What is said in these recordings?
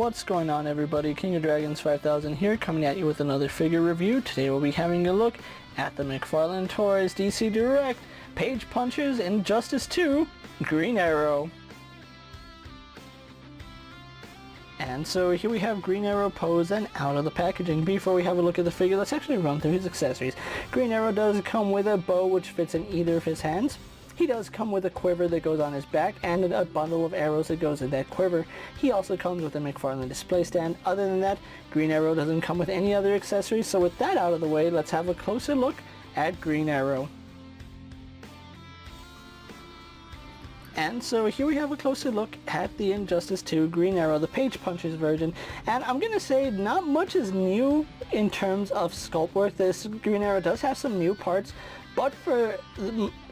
What's going on, everybody? KingofDragons 5000 here, coming at you with another figure review. Today we'll be having a look at the McFarlane Toys DC Direct Page Punchers Injustice 2 Green Arrow. And so here we have Green Arrow posed and out of the packaging. Before we have a look at the figure, let's actually run through his accessories. Green Arrow does come with a bow which fits in either of his hands. He does come with a quiver that goes on his back and a bundle of arrows that goes in that quiver. He also comes with a McFarlane display stand. Other than that, Green Arrow doesn't come with any other accessories. So with that out of the way, let's have a closer look at Green Arrow. And so here we have a closer look at the Injustice 2 Green Arrow, the Page Punchers version. And I'm going to say not much is new in terms of sculpt work. This Green Arrow does have some new parts, but for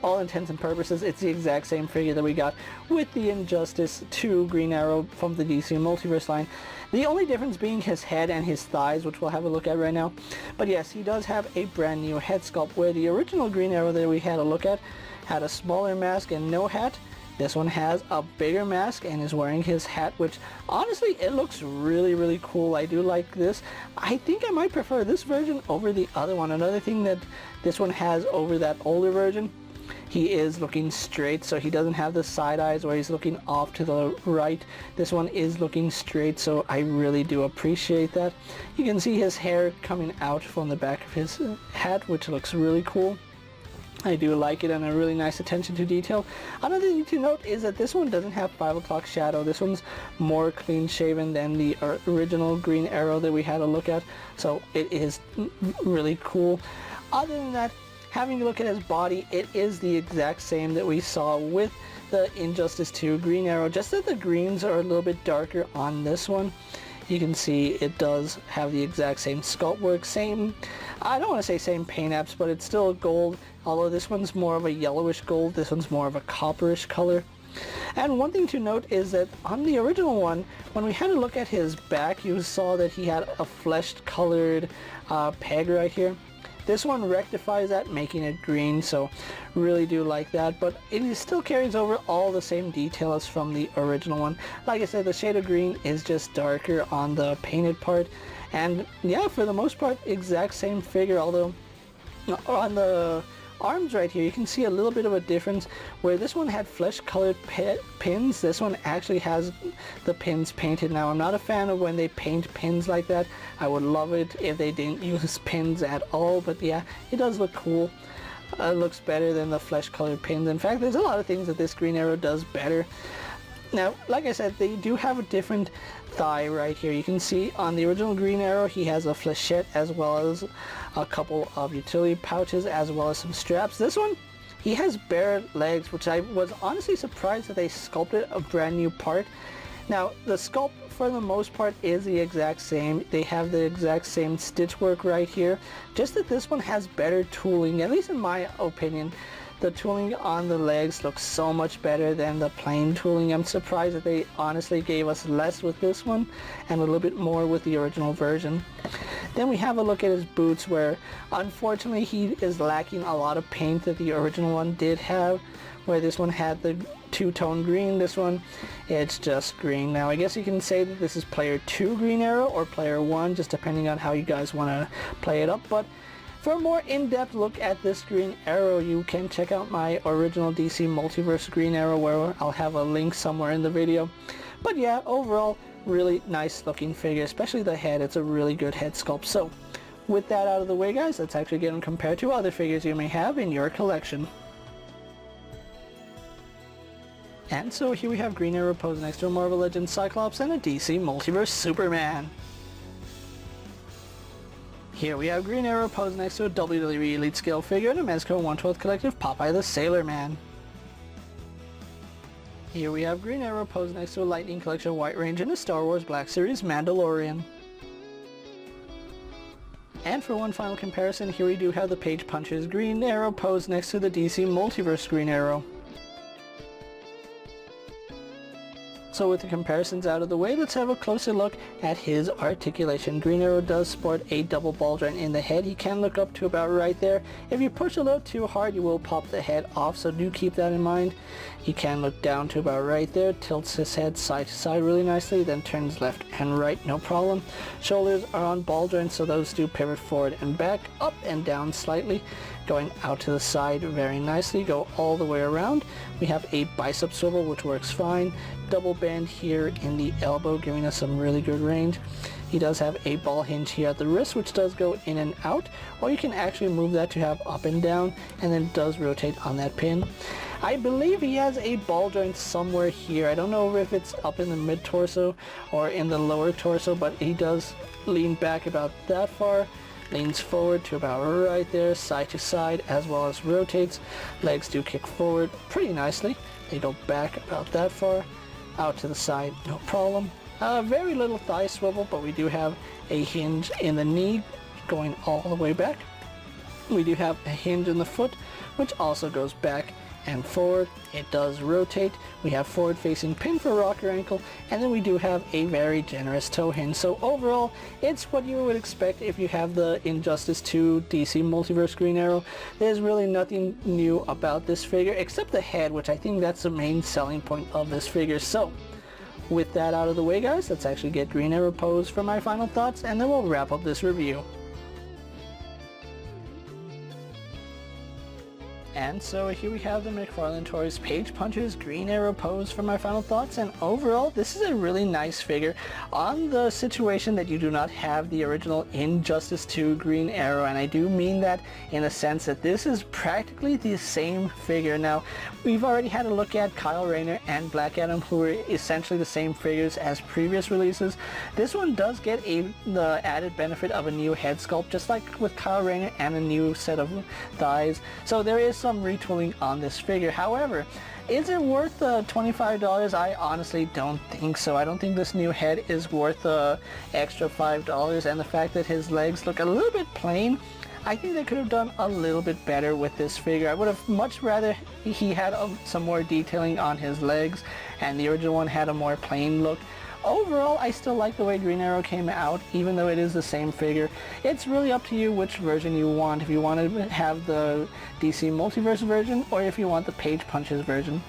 all intents and purposes, it's the exact same figure that we got with the Injustice 2 Green Arrow from the DC Multiverse line. The only difference being his head and his thighs, which we'll have a look at right now. But yes, he does have a brand new head sculpt, where the original Green Arrow that we had a look at had a smaller mask and no hat. This one has a bigger mask and is wearing his hat, which honestly, it looks really cool. I do like this. I think I might prefer this version over the other one. Another thing that this one has over that older version, he is looking straight, so he doesn't have the side eyes where he's looking off to the right. This one is looking straight, so I really do appreciate that. You can see his hair coming out from the back of his hat, which looks really cool. I do like it, and a really nice attention to detail. Another thing to note is that this one doesn't have 5 o'clock shadow. This one's more clean shaven than the original Green Arrow that we had a look at, so it is really cool. Other than that, having a look at his body, it is the exact same that we saw with the Injustice 2 Green Arrow, just that the greens are a little bit darker on this one. You can see it does have the exact same sculpt work, same, I don't want to say same paint apps, but it's still gold, although this one's more of a yellowish gold, this one's more of a copperish color. And one thing to note is that on the original one, when we had a look at his back, you saw that he had a fleshed colored peg right here. This one rectifies that, making it green, so really do like that, but it still carries over all the same details from the original one. Like I said, the shade of green is just darker on the painted part, and yeah, for the most part, exact same figure, although on the arms right here, you can see a little bit of a difference where this one had flesh colored pins. This one actually has the pins painted. Now, I'm not a fan of when they paint pins like that. I would love it if they didn't use pins at all, but yeah, it does look cool. It looks better than the flesh colored pins. In fact, there's a lot of things that this Green Arrow does better. Now, like I said, they do have a different thigh right here. You can see on the original Green Arrow, he has a flechette as well as a couple of utility pouches as well as some straps. This one, he has bare legs, which I was honestly surprised that they sculpted a brand new part. Now, the sculpt for the most part is the exact same. They have the exact same stitch work right here, just that this one has better tooling, at least in my opinion. The tooling on the legs looks so much better than the plain tooling. I'm surprised that they honestly gave us less with this one and a little bit more with the original version. Then we have a look at his boots, where unfortunately he is lacking a lot of paint that the original one did have, where this one had the two-tone green. This one, it's just green. Now, I guess you can say that this is player 2 Green Arrow or player 1, just depending on how you guys want to play it up. But for a more in-depth look at this Green Arrow, you can check out my original DC Multiverse Green Arrow, where I'll have a link somewhere in the video. But yeah, overall, really nice looking figure, especially the head. It's a really good head sculpt. So, with that out of the way, guys, let's actually get them compared to other figures you may have in your collection. And so here we have Green Arrow posed next to a Marvel Legends Cyclops and a DC Multiverse Superman. Here we have Green Arrow posed next to a WWE Elite Scale figure and a Mezco 1/12 Collective Popeye the Sailor Man. Here we have Green Arrow posed next to a Lightning Collection White Range and a Star Wars Black Series Mandalorian. And for one final comparison, here we do have the Page Punchers Green Arrow posed next to the DC Multiverse Green Arrow. So with the comparisons out of the way, let's have a closer look at his articulation. Green Arrow does sport a double ball joint in the head. He can look up to about right there. If you push a little too hard, you will pop the head off, so do keep that in mind. He can look down to about right there, tilts his head side to side really nicely, then turns left and right, no problem. Shoulders are on ball joints, so those do pivot forward and back, up and down slightly, going out to the side very nicely, go all the way around. We have a bicep swivel, which works fine. Double band here in the elbow, giving us some really good range. He does have a ball hinge here at the wrist, which does go in and out, or you can actually move that to have up and down, and then does rotate on that pin. I believe he has a ball joint somewhere here. I don't know if it's up in the mid-torso or in the lower torso, but he does lean back about that far, leans forward to about right there, side to side, as well as rotates. Legs do kick forward pretty nicely. They go back about that far, out to the side, no problem. Very little thigh swivel, but we do have a hinge in the knee going all the way back. We do have a hinge in the foot, which also goes back and forward. It does rotate. We have forward facing pin for rocker ankle, and then we do have a very generous toe hinge. So overall, it's what you would expect if you have the Injustice 2 DC Multiverse Green Arrow. There's really nothing new about this figure except the head, which I think that's the main selling point of this figure. So with that out of the way, guys, let's actually get Green Arrow posed for my final thoughts, and then we'll wrap up this review. And so here we have the McFarlane Toys Page Punchers Green Arrow pose for my final thoughts, and overall this is a really nice figure on the situation that you do not have the original Injustice 2 Green Arrow, and I do mean that in the sense that this is practically the same figure. Now, we've already had a look at Kyle Rayner and Black Adam, who are essentially the same figures as previous releases. This one does get the added benefit of a new head sculpt, just like with Kyle Rayner, and a new set of thighs. So there is some retooling on this figure. However, is it worth the $25? I honestly don't think so. I don't think this new head is worth the extra $5, and the fact that his legs look a little bit plain, I think they could have done a little bit better with this figure. I would have much rather he had some more detailing on his legs, and the original one had a more plain look. Overall, I still like the way Green Arrow came out, even though it is the same figure. It's really up to you which version you want, if you want to have the DC Multiverse version, or if you want the Page Punches version.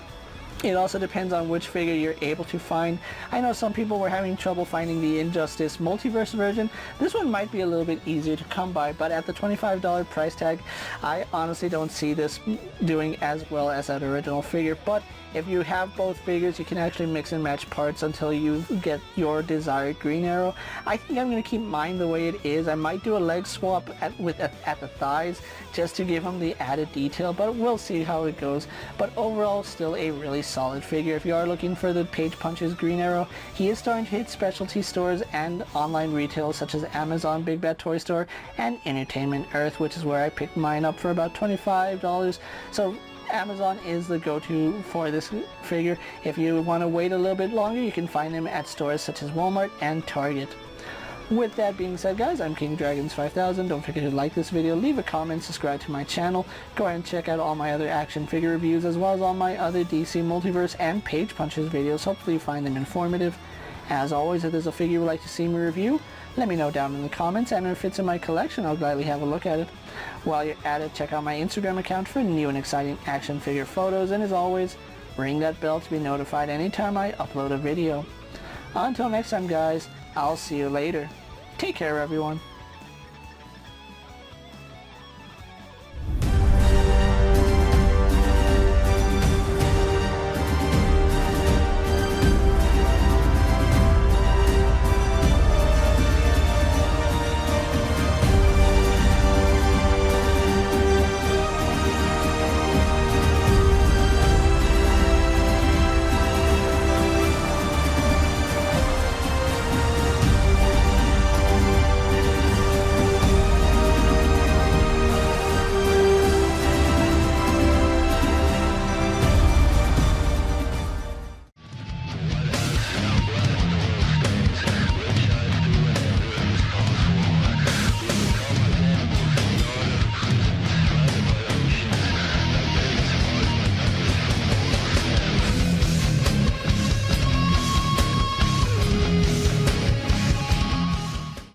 It also depends on which figure you're able to find. I know some people were having trouble finding the Injustice Multiverse version. This one might be a little bit easier to come by, but at the $25 price tag, I honestly don't see this doing as well as that original figure. But if you have both figures, you can actually mix and match parts until you get your desired Green Arrow. I think I'm going to keep mine the way it is. I might do a leg swap at the thighs just to give them the added detail, but we'll see how it goes. But overall, still a really solid figure. If you are looking for the Page Punches Green Arrow, he is starting to hit specialty stores and online retail such as Amazon, Big Bad Toy Store, and Entertainment Earth, which is where I picked mine up for about $25. So Amazon is the go-to for this figure. If you want to wait a little bit longer, you can find them at stores such as Walmart and Target. With that being said, guys, I'm KingofDragons 5000. Don't forget to like this video, leave a comment, subscribe to my channel. Go ahead and check out all my other action figure reviews, as well as all my other DC Multiverse and Page Punches videos. Hopefully you find them informative. As always, if there's a figure you would like to see me review, let me know down in the comments, and if it fits in my collection, I'll gladly have a look at it. While you're at it, check out my Instagram account for new and exciting action figure photos, and as always, ring that bell to be notified anytime I upload a video. Until next time, guys, I'll see you later. Take care, everyone.